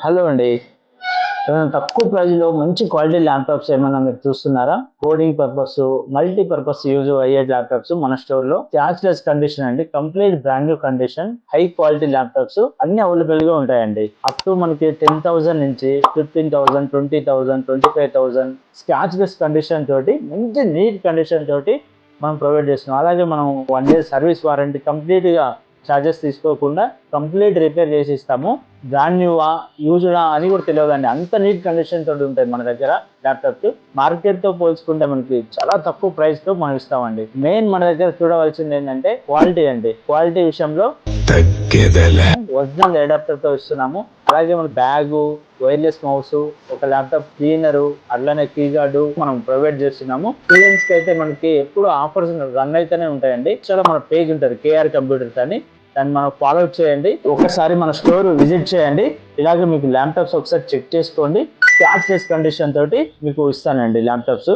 Hello అండి. తక్కువ ప్రైస్‌లో మంచి క్వాలిటీ ల్యాప్‌టాప్స్ ఏమన్నా మీరు చూస్తున్నారా? కోడింగ్ పర్పస్, మల్టీపర్పస్ యూజ్ అయ్యే ల్యాప్‌టాప్స్ మన స్టోర్‌లో క్యాష్‌లెస్ కండిషన్ అండి. Complete brand new condition, high quality laptops అన్నీ అవైలబుల్‌గా ఉంటాయండి. అప్ టు మనకి 10,000 నుంచి 15,000, 20,000, 25,000 స్క్రాచ్‌లెస్ కండిషన్ తోటి మంచి నీట్ కండిషన్ తోటి మనం ప్రొవైడ్ చేస్తున్నాం. అలాగే మనం 1 ఇయర్ సర్వీస్ వారంటీ కంప్లీట్‌గా చార్జెస్ తీసుకోకుండా కంప్లీట్ రిపేర్ చేసి ఇస్తాము. బ్రాండ్ న్యూవా యూజ్డా అని కూడా తెలియదండి. అంత నీట్ కండిషన్ తోటి ఉంటాయి మన దగ్గర ల్యాప్టాప్స్. మార్కెట్ తో పోల్చుకుంటే మనకి చాలా తక్కువ ప్రైస్ తో మనం ఇస్తామండి. మెయిన్ మన దగ్గర చూడవలసింది ఏంటంటే క్వాలిటీ అండి. క్వాలిటీ విషయంలో ఒరిజినల్ అడాప్టర్ తో ఇస్తున్నాము. అలాగే మన బ్యాగు, వైర్లెస్ మౌస్, ఒక ల్యాప్టాప్ క్లీనరు, అట్లనే కీ గార్డు మనం ప్రొవైడ్ చేస్తున్నాము. స్టూడెంట్స్ కి అయితే మనకి ఎప్పుడు ఆఫర్స్ రన్ అయితేనే ఉంటాయండి. చాలా మన పేజ్ ఉంటుంది కేఆర్ కంప్యూటర్స్ అని, దాన్ని మనం ఫాలో చేయండి. ఒకసారి మన స్టోర్ విజిట్ చేయండి. ఇలాగే మీకు ల్యాప్టాప్స్ ఒకసారి చెక్ చేసుకోండి. క్యాష్లెస్ కండిషన్ తోటి మీకు ఇస్తానండి ల్యాప్టాప్స్.